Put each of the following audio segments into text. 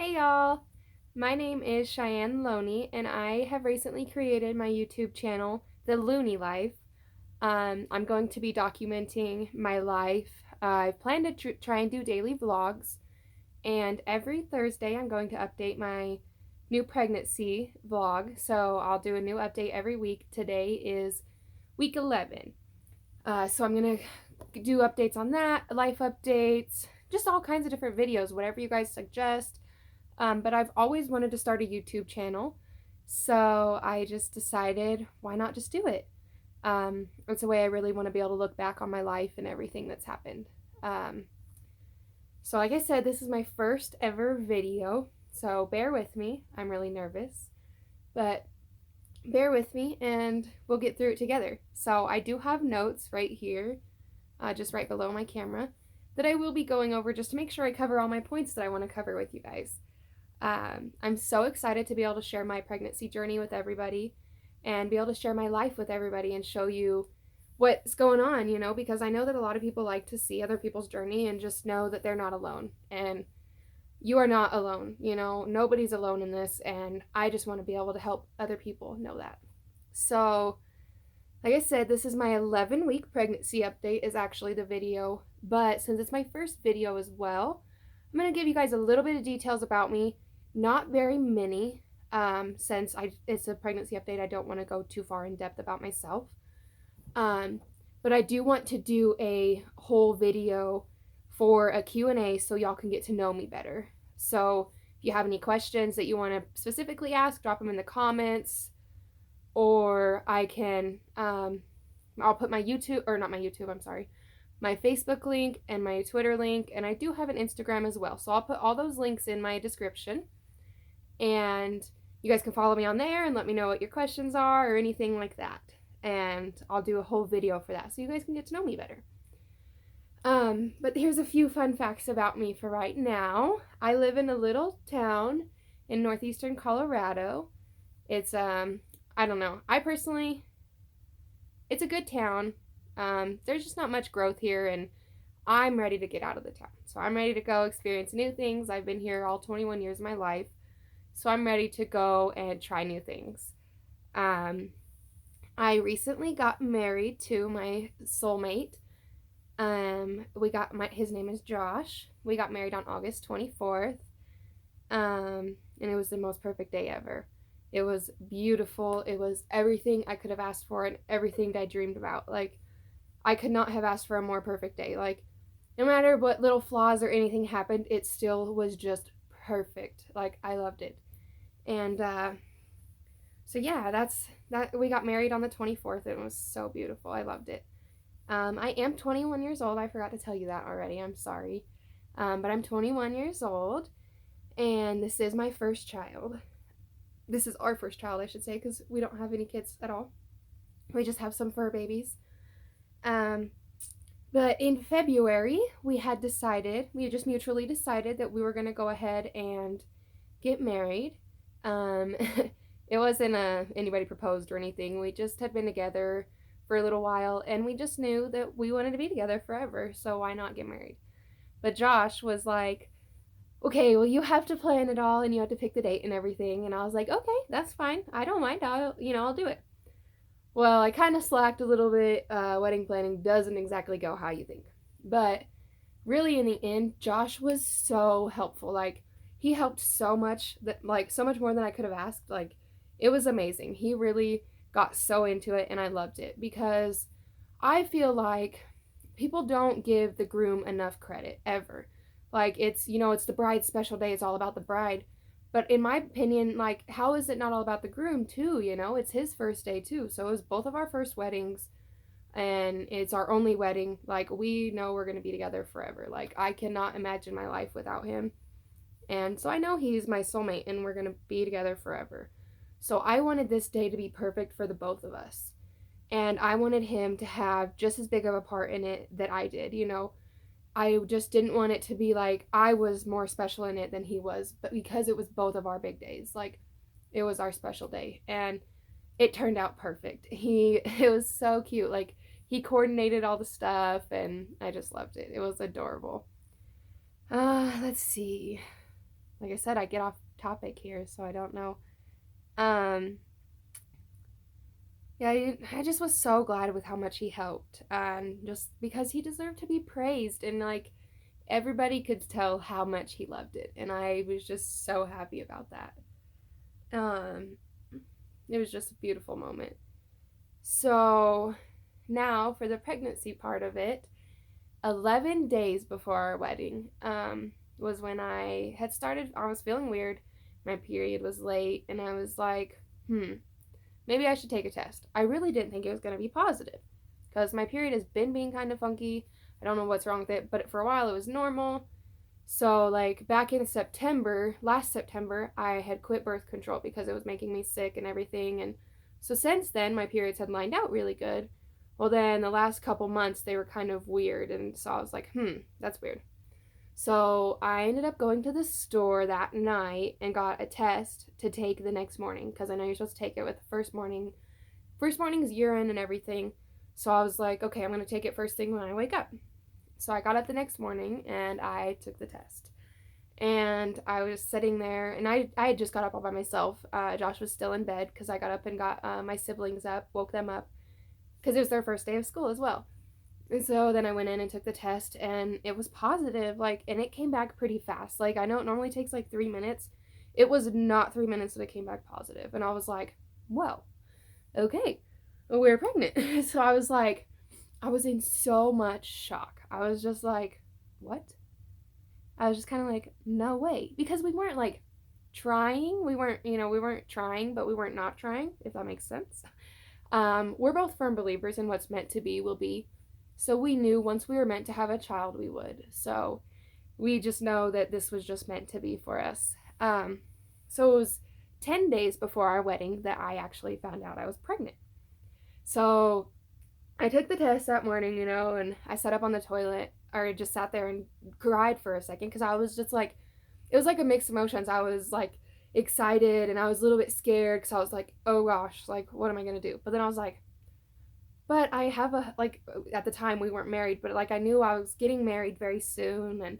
Hey y'all, my name is Cheyenne Loney, and I have recently created my YouTube channel, The Looney Life. I'm going to be documenting my life. I've planned to try and do daily vlogs, and every Thursday I'm going to update my new pregnancy vlog. So I'll do a new update every week. Today is week 11. So I'm going to do updates on that, life updates, just all kinds of different videos, whatever you guys suggest. But I've always wanted to start a YouTube channel, so I just decided, why not just do it? It's a way I really want to be able to look back on my life and everything that's happened. Um, so, like I said, this is my first ever video, so bear with me. I'm really nervous, but bear with me and we'll get through it together. So, I do have notes right here, just right below my camera, that I will be going over just to make sure I cover all my points that I want to cover with you guys. I'm so excited to be able to share my pregnancy journey with everybody and be able to share my life with everybody and show you what's going on, because I know that a lot of people like to see other people's journey and just know that they're not alone. And you are not alone, nobody's alone in this. And I just want to be able to help other people know that. So, like I said, this is my 11-week pregnancy update, is actually the video. But since it's my first video as well, I'm going to give you guys a little bit of details about me. Not very many, since it's a pregnancy update. I don't want to go too far in depth about myself. Um, but I do want to do a whole video for a Q&A so y'all can get to know me better. So if you have any questions that you want to specifically ask, drop them in the comments, or I can, I'll put my YouTube, or not my YouTube, I'm sorry, my Facebook link and my Twitter link, and I do have an Instagram as well. So I'll put all those links in my description, and you guys can follow me on there and let me know what your questions are or anything like that. And I'll do a whole video for that so you guys can get to know me better. But here's a few fun facts about me for right now. I live in a little town in northeastern Colorado. It's I don't know. It's a good town. There's just not much growth here, and I'm ready to get out of the town. So I'm ready to go experience new things. I've been here all 21 years of my life, so I'm ready to go and try new things. I recently got married to my soulmate. His name is Josh. We got married on August 24th. And it was the most perfect day ever. It was beautiful. It was everything I could have asked for and everything that I dreamed about. Like, I could not have asked for a more perfect day. Like, no matter what little flaws or anything happened, it still was just perfect. Like, I loved it. And so yeah, that's that. We got married on the 24th. It was so beautiful. I loved it. I am 21 years old. I forgot to tell you that already. I'm sorry. But I'm 21 years old, and this is my first child. This is our first child, I should say, because we don't have any kids at all. We just have some fur babies. But in February, we just mutually decided that we were going to go ahead and get married. It wasn't anybody proposed or anything. We just had been together for a little while, and we just knew that we wanted to be together forever, so why not get married? But Josh was like, okay, well, you have to plan it all and you have to pick the date and everything. And I was like, okay, that's fine. I don't mind. I'll do it. Well, I kind of slacked a little bit. Wedding planning doesn't exactly go how you think. But really, in the end, Josh was so helpful. Like, he helped so much, so much more than I could have asked. Like, it was amazing. He really got so into it, and I loved it because I feel like people don't give the groom enough credit ever. Like, it's the bride's special day, it's all about the bride. But in my opinion, like, how is it not all about the groom too? It's his first day too. So it was both of our first weddings, and it's our only wedding. Like, we know we're going to be together forever. Like, I cannot imagine my life without him. And so I know he's my soulmate and we're going to be together forever. So I wanted this day to be perfect for the both of us. And I wanted him to have just as big of a part in it that I did. I just didn't want it to be like I was more special in it than he was, but because it was both of our big days, like, it was our special day, and it turned out perfect. It was so cute. Like, he coordinated all the stuff, and I just loved it. It was adorable. Let's see. like I said, I get off topic here, so I don't know. Um, yeah, I just was so glad with how much he helped, and just because he deserved to be praised, and like everybody could tell how much he loved it, and I was just so happy about that. Um, it was just a beautiful moment. So now for the pregnancy part of it, 11 days before our wedding was when I had started. I was feeling weird. My period was late, and I was like, maybe I should take a test. I really didn't think it was going to be positive because my period has been being kind of funky. I don't know what's wrong with it, but for a while it was normal. So, like, back in September, last September, I had quit birth control because it was making me sick and everything. And so, since then, my periods had lined out really good. Well, then the last couple months, they were kind of weird. And so I was like, that's weird. So, I ended up going to the store that night and got a test to take the next morning because I know you're supposed to take it with the first morning. First morning's urine and everything. So, I was like, okay, I'm going to take it first thing when I wake up. So I got up the next morning and I took the test. And I was sitting there, and I had just got up all by myself. Josh was still in bed because I got up and got my siblings up, woke them up because it was their first day of school as well. And so then I went in and took the test, and it was positive. Like, and it came back pretty fast. Like, I know it normally takes like 3 minutes. It was not 3 minutes that it came back positive, and I was like, "Whoa, okay, we're pregnant." So I was like, I was in so much shock. I was just like, what? I was just kind of like, no way. Because we weren't like trying. We weren't trying, but we weren't not trying, if that makes sense. We're both firm believers in what's meant to be will be. So we knew once we were meant to have a child, we would. So we just know that this was just meant to be for us. So it was 10 days before our wedding that I actually found out I was pregnant. So I took the test that morning, and I sat up on the toilet or just sat there and cried for a second because I was just like, it was like a mixed emotions. I was like excited and I was a little bit scared because I was like, oh gosh, like, what am I going to do? But then I was like, but I have like, at the time we weren't married, but like I knew I was getting married very soon. And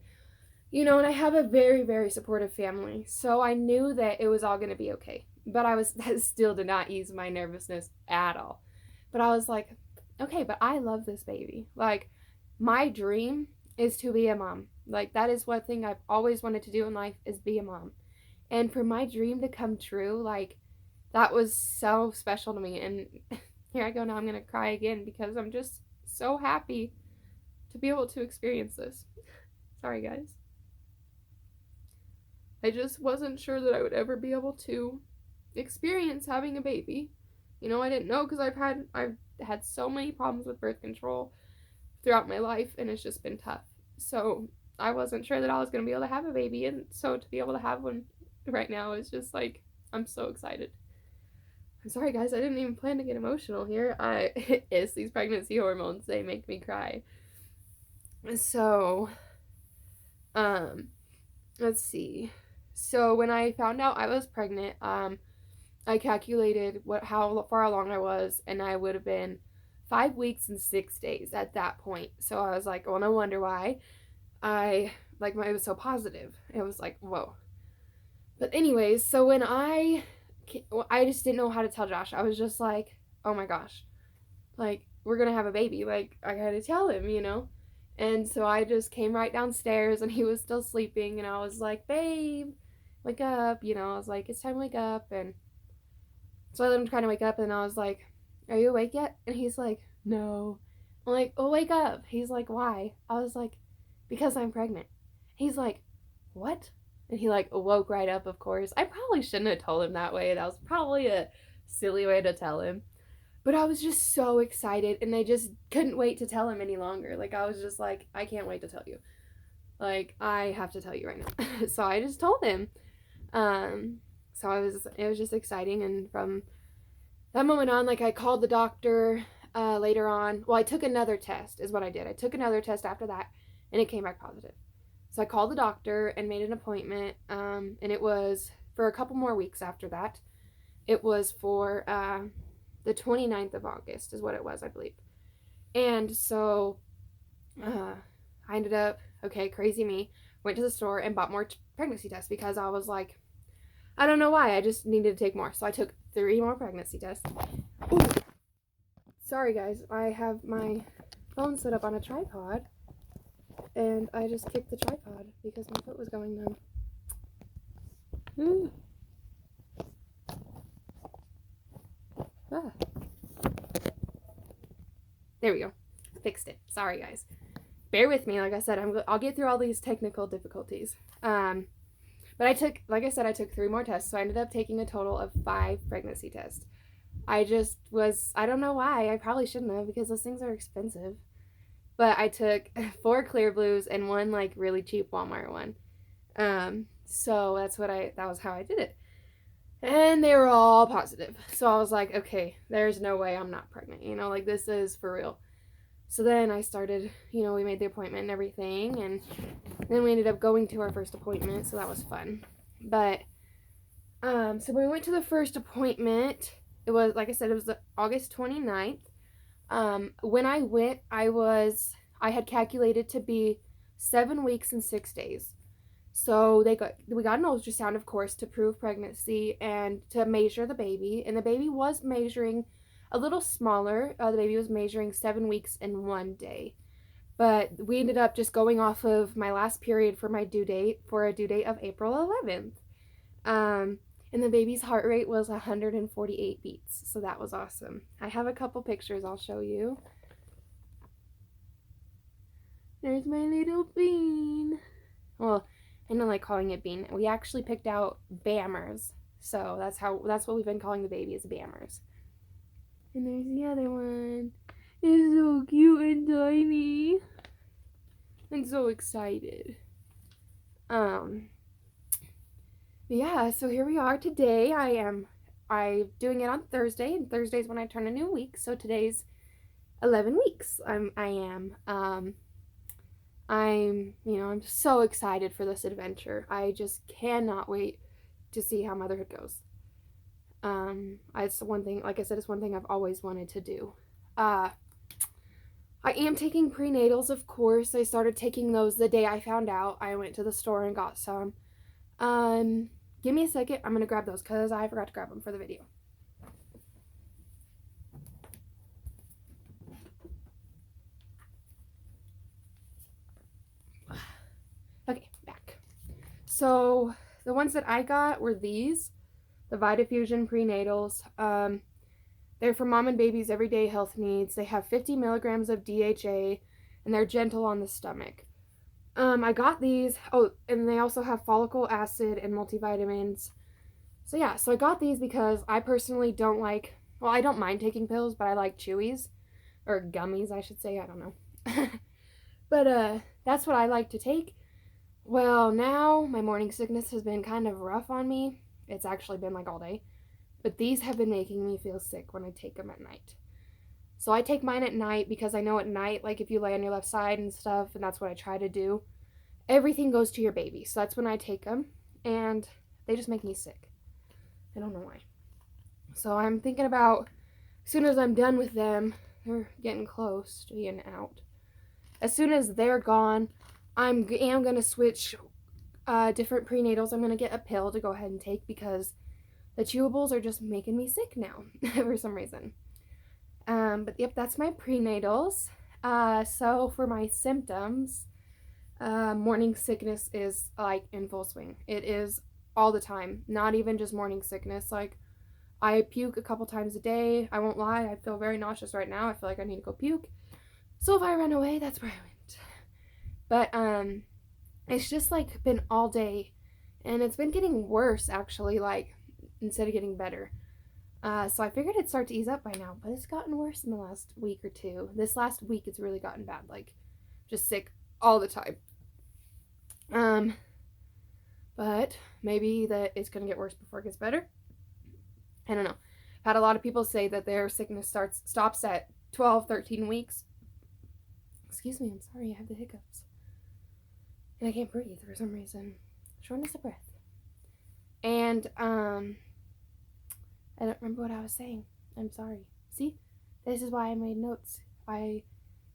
I have a very, very supportive family. So I knew that it was all going to be okay. But that still did not ease my nervousness at all. But I was like, okay, but I love this baby. Like, my dream is to be a mom. Like, that is one thing I've always wanted to do in life is be a mom. And for my dream to come true, like, that was so special to me. And here I go now, I'm going to cry again because I'm just so happy to be able to experience this. Sorry, guys. I just wasn't sure that I would ever be able to experience having a baby. I didn't know because I've had so many problems with birth control throughout my life, and it's just been tough. So I wasn't sure that I was going to be able to have a baby, and so to be able to have one right now is just like, I'm so excited. I'm sorry, guys, I didn't even plan to get emotional here. It's these pregnancy hormones, they make me cry. So, let's see. So when I found out I was pregnant, I calculated how far along I was, and I would have been 5 weeks and 6 days at that point. So I was like, well, no wonder why it was so positive. It was like, whoa. But anyways, so when I just didn't know how to tell Josh. I was just like, oh my gosh, like, we're gonna have a baby. Like, I gotta tell him. And so I just came right downstairs, and he was still sleeping, and I was like, babe, wake up. I was like, it's time to wake up. And so I let him try to wake up, and I was like, are you awake yet? And he's like, no. I'm like, oh, wake up. He's like, why? I was like, because I'm pregnant. He's like, what? And he like woke right up, of course. I probably shouldn't have told him that way. That was probably a silly way to tell him. But I was just so excited, and I just couldn't wait to tell him any longer. Like, I was just like, I can't wait to tell you. Like, I have to tell you right now. So I just told him. So it was just exciting, and from that moment on, like, I called the doctor later on. Well, I took another test, is what I did. I took another test after that, and it came back positive. So I called the doctor and made an appointment, and it was for a couple more weeks after that. It was for the 29th of August, is what it was, I believe. And so I ended up, okay, crazy me, went to the store and bought more pregnancy tests because I was like, I don't know why, I just needed to take more. So I took 3 more pregnancy tests. Ooh. Sorry guys, I have my phone set up on a tripod and I just kicked the tripod because my foot was going numb. Ah. There we go. Fixed it. Sorry guys. Bear with me. Like I said, I'll get through all these technical difficulties. But I took 3 more tests, so I ended up taking a total of 5 pregnancy tests. I don't know why. I probably shouldn't have because those things are expensive. But I took 4 Clearblues and 1 like really cheap Walmart one. So that was how I did it. And they were all positive. So I was like, okay, there's no way I'm not pregnant. Like this is for real. So then I started, we made the appointment and everything, and then we ended up going to our first appointment, so that was fun. But, so when we went to the first appointment, it was, like I said, it was August 29th. When I went, I had calculated to be 7 weeks and 6 days. So we got an ultrasound, of course, to prove pregnancy and to measure the baby, and the baby was measuring a little smaller. The baby was measuring 7 weeks and 1 day. But we ended up just going off of my last period for a due date of April 11th. And the baby's heart rate was 148 beats. So that was awesome. I have a couple pictures I'll show you. There's my little bean. Well, I don't like calling it bean. We actually picked out Bammers. So that's what we've been calling the baby, is Bammers. And there's the other one. It's so cute and tiny. I'm so excited. Yeah, so here we are today. I'm doing it on Thursday, and Thursday's when I turn a new week. So today's 11 weeks. I'm just so excited for this adventure. I just cannot wait to see how motherhood goes. It's one thing, like I said, it's one thing I've always wanted to do. I am taking prenatals, of course. I started taking those the day I found out. I went to the store and got some. Give me a second. I'm going to grab those because I forgot to grab them for the video. Okay, back. So the ones that I got were these, the Vitafusion prenatals. They're for mom and baby's everyday health needs. They have 50 milligrams of DHA, and they're gentle on the stomach. I got these. Oh, and they also have follicle acid and multivitamins. So yeah, so I got these because I personally don't like, well, I don't mind taking pills, but I like chewies, or gummies, I should say. I don't know. But that's what I like to take. Well, now my morning sickness has been kind of rough on me. It's actually been like all day. But these have been making me feel sick when I take them at night. So I take mine at night because I know at night, like if you lay on your left side and stuff, and that's what I try to do, everything goes to your baby. So that's when I take them, and they just make me sick. I don't know why. So I'm thinking about, as soon as I'm done with them, they're getting close to being out. As soon as they're gone, I am going to switch different prenatals. I'm going to get a pill to go ahead and take because the chewables are just making me sick now for some reason. But yep, that's my prenatals. So for my symptoms, morning sickness is like in full swing. It is all the time, not even just morning sickness. Like I puke a couple times a day. I won't lie, I feel very nauseous right now. I feel like I need to go puke. So if I run away, that's where I went. But it's just like been all day, and it's been getting worse actually, like instead of getting better. So I figured it'd start to ease up by now, but it's gotten worse in the last week or two. This last week it's really gotten bad, like just sick all the time. But maybe that it's gonna get worse before it gets better. I don't know. I've had a lot of people say that their sickness stops at 12, 13 weeks. Excuse me, I'm sorry, I have the hiccups. And I can't breathe for some reason. Shortness of breath. And I don't remember what I was saying. I'm sorry. See? This is why I made notes.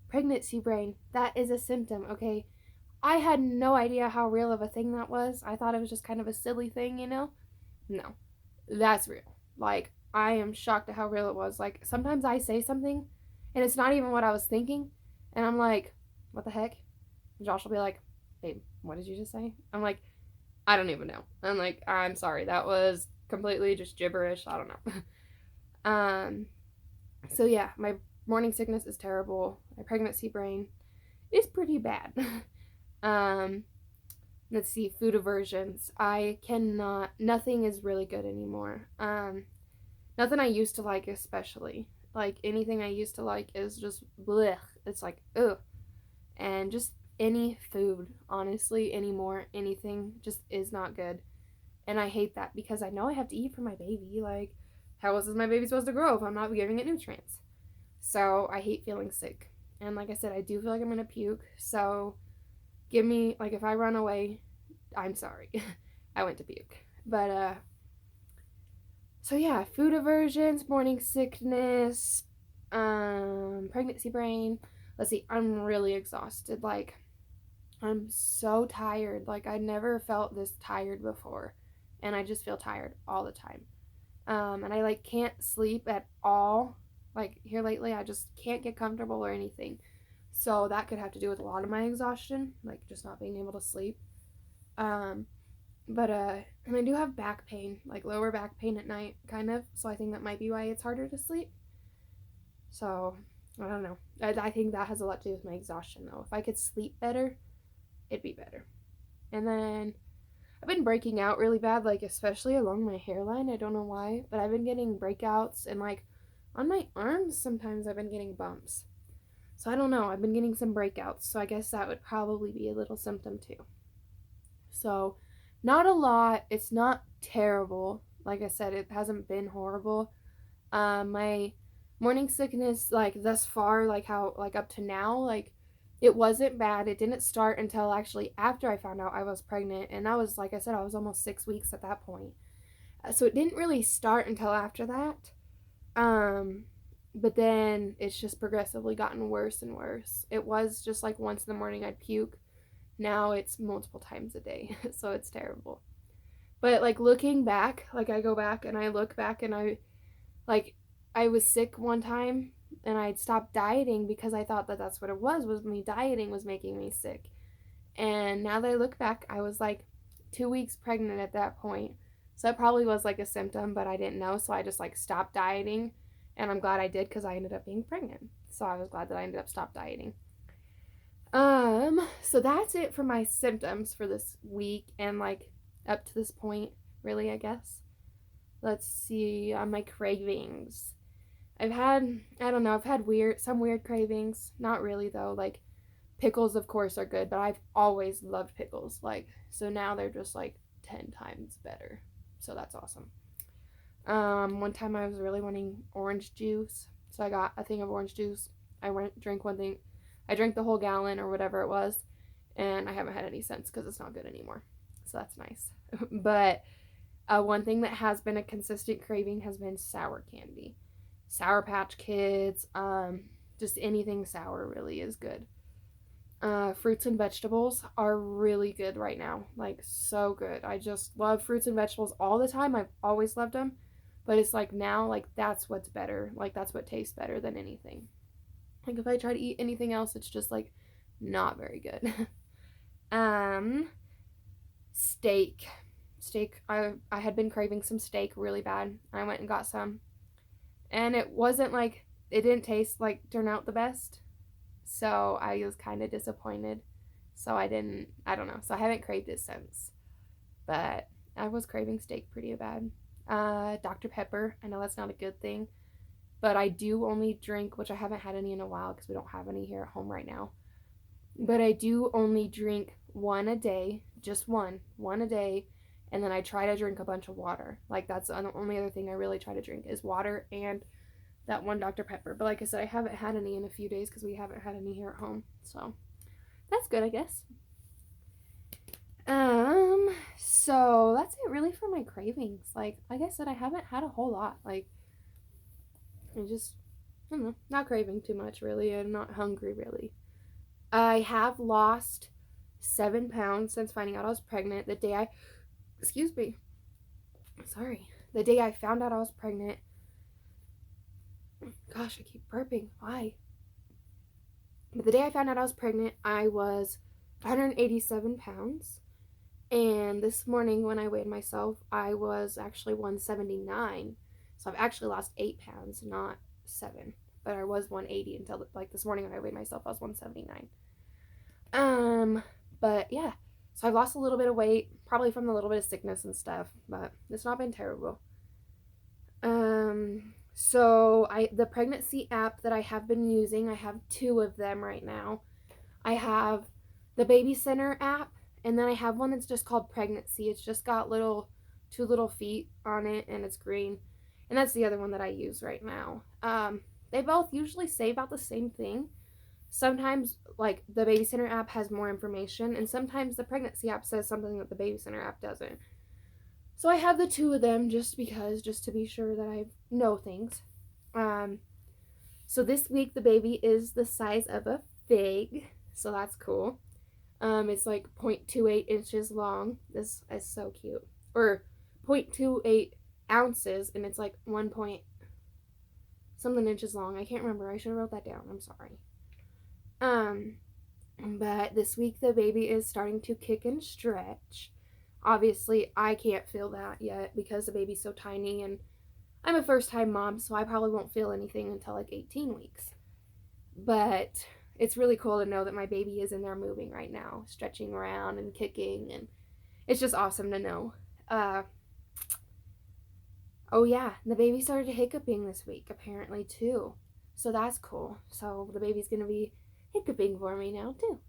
Pregnancy brain. That is a symptom, okay? I had no idea how real of a thing that was. I thought it was just kind of a silly thing, you know? No, that's real. Like, I am shocked at how real it was. Like, sometimes I say something and it's not even what I was thinking. And I'm like, what the heck? Josh will be like, babe, what did you just say? I'm like, I don't even know. I'm like, I'm sorry. That was completely just gibberish. I don't know. So yeah, my morning sickness is terrible. My pregnancy brain is pretty bad. um, let's see, food aversions. I cannot, nothing is really good anymore. Nothing I used to like, especially. Like, anything I used to like is just blech. It's like, ugh. And just any food, honestly, anymore, anything just is not good. And I hate that because I know I have to eat for my baby. Like, how else is my baby supposed to grow if I'm not giving it nutrients? So I hate feeling sick. And like I said, I do feel like I'm gonna puke. So give me, like, if I run away, I'm sorry. I went to puke. But so yeah, food aversions, morning sickness, pregnancy brain. Let's see, I'm really exhausted. Like, I'm so tired. Like, I never felt this tired before. And I just feel tired all the time. And I like can't sleep at all. Like, here lately, I just can't get comfortable or anything. So that could have to do with a lot of my exhaustion, like just not being able to sleep. Um, but and I do have back pain, like lower back pain at night, kind of. So I think that might be why it's harder to sleep. So I don't know. I think that has a lot to do with my exhaustion, though. If I could sleep better, it'd be better. And then I've been breaking out really bad, like especially along my hairline. I don't know why, but I've been getting breakouts and like on my arms sometimes I've been getting bumps. So I don't know. I've been getting some breakouts. So I guess that would probably be a little symptom too. So not a lot. It's not terrible. Like I said, it hasn't been horrible. My morning sickness, like thus far, like how like up to now, like it wasn't bad. It didn't start until actually after I found out I was pregnant, and that was, like I said, I was almost 6 weeks at that point. So it didn't really start until after that. Um, but then it's just progressively gotten worse and worse. It was just like once in the morning I'd puke. Now it's multiple times a day, so it's terrible. But like looking back, like I go back and I look back and like I was sick one time and I'd stopped dieting because I thought that that's what it was me dieting was making me sick. And now that I look back, I was like 2 weeks pregnant at that point. So it probably was like a symptom, but I didn't know. So I just like stopped dieting. And I'm glad I did because I ended up being pregnant. So I was glad that I ended up stopped dieting. So that's it for my symptoms for this week and like up to this point, really, I guess. Let's see, my cravings. I don't know, I've had some weird cravings. Not really though. Like pickles, of course, are good, but I've always loved pickles. Like, so now they're just like 10 times better. So that's awesome. One time I was really wanting orange juice, so I got a thing of orange juice. Drank one thing. I drank the whole gallon or whatever it was, and I haven't had any since because it's not good anymore. So that's nice. But one thing that has been a consistent craving has been sour candy. Sour Patch Kids, just anything sour really is good. Fruits and vegetables are really good right now. Like, so good. I just love fruits and vegetables all the time. I've always loved them. But it's like now, like, that's what's better. Like, that's what tastes better than anything. Like, if I try to eat anything else, it's just, like, not very good. um, Steak. I had been craving some steak really bad. I went and got some. And it wasn't like, it didn't taste like, turn out the best. So I was kind of disappointed. So I don't know. So I haven't craved it since. But I was craving steak pretty bad. Dr. Pepper. I know that's not a good thing. But I do only drink, which I haven't had any in a while because we don't have any here at home right now. But I do only drink one a day. Just one a day. And then I try to drink a bunch of water. Like, that's the only other thing I really try to drink is water and that one Dr. Pepper. But like I said, I haven't had any in a few days because we haven't had any here at home. So that's good, I guess. So that's it really for my cravings. Like I said, I haven't had a whole lot. Like, I don't know, not craving too much really, and not hungry really. I have lost 7 pounds since finding out I was pregnant. Excuse me, sorry. The day I found out I was pregnant, gosh, I keep burping. Why? But the day I found out I was pregnant, I was 187 pounds. And this morning when I weighed myself, I was actually 179. So I've actually lost 8 pounds, not 7. But I was 180 until like this morning when I weighed myself, I was 179. But yeah. So I've lost a little bit of weight, probably from a little bit of sickness and stuff, but it's not been terrible. So the pregnancy app that I have been using, I have 2 of them right now. I have the Baby Center app, and then I have one that's just called Pregnancy. It's just got 2 little feet on it, and it's green. And that's the other one that I use right now. They both usually say about the same thing. Sometimes, like, the Baby Center app has more information, and sometimes the Pregnancy app says something that the Baby Center app doesn't. So I have the 2 of them just to be sure that I know things. So this week the baby is the size of a fig, so that's cool. It's like 0.28 inches long. This is so cute. Or 0.28 ounces, and it's like 1 point something inches long. I can't remember. I should have wrote that down. I'm sorry. But this week the baby is starting to kick and stretch. Obviously, I can't feel that yet because the baby's so tiny, and I'm a first-time mom, so I probably won't feel anything until like 18 weeks. But it's really cool to know that my baby is in there moving right now, stretching around and kicking, and it's just awesome to know. Oh yeah, the baby started hiccuping this week, apparently, too. So that's cool. So the baby's going to be hiccuping for me now, too.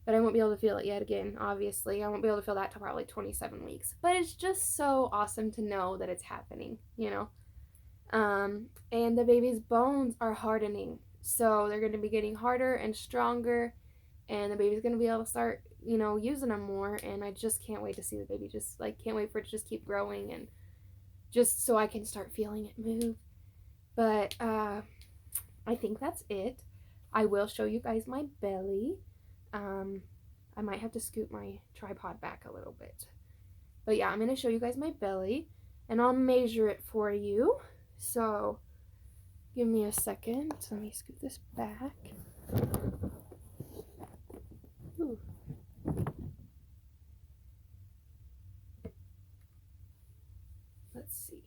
But I won't be able to feel it yet again, obviously. I won't be able to feel that till probably 27 weeks. But it's just so awesome to know that it's happening, you know. And the baby's bones are hardening. So they're going to be getting harder and stronger. And the baby's going to be able to start, you know, using them more. And I just can't wait to see the baby. Just, like, can't wait for it to just keep growing. And just so I can start feeling it move. But I think that's it. I will show you guys my belly. I might have to scoot my tripod back a little bit. But yeah, I'm going to show you guys my belly, and I'll measure it for you. So, give me a second. Let me scoot this back. Ooh. Let's see.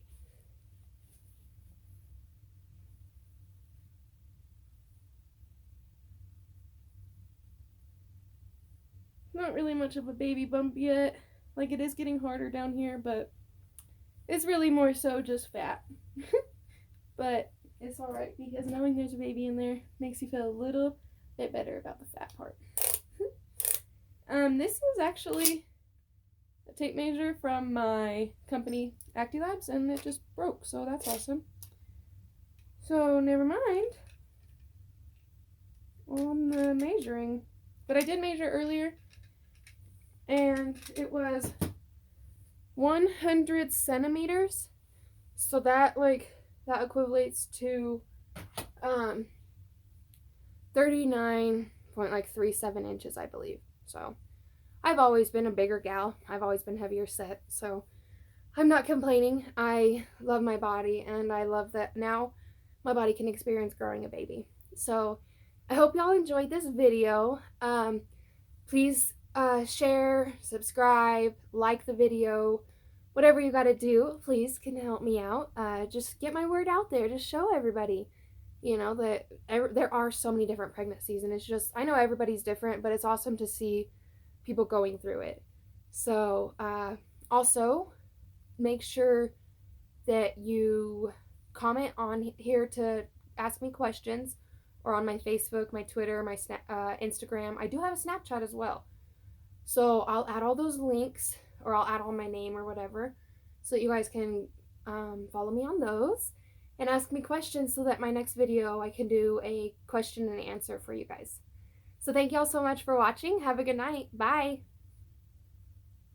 Not really much of a baby bump yet. Like, it is getting harder down here, but it's really more so just fat. But it's alright because knowing there's a baby in there makes you feel a little bit better about the fat part. This was actually a tape measure from my company, ActiLabs, and it just broke, so that's awesome. So, never mind on the measuring. But I did measure earlier, and it was 100 centimeters. So that equates to 39.37 inches, I believe. So I've always been a bigger gal. I've always been heavier set, so I'm not complaining. I love my body, and I love that now my body can experience growing a baby. So I hope y'all enjoyed this video. Please share, subscribe, like the video, whatever you gotta do, please can help me out. Just get my word out there. Just show everybody, you know, that there are so many different pregnancies, and it's just, I know everybody's different, but it's awesome to see people going through it. So, also, make sure that you comment on here to ask me questions, or on my Facebook, my Twitter, my Instagram. I do have a Snapchat as well. So I'll add all those links, or I'll add all my name or whatever, so that you guys can follow me on those and ask me questions, so that my next video I can do a question and answer for you guys. So thank y'all so much for watching. Have a good night. Bye.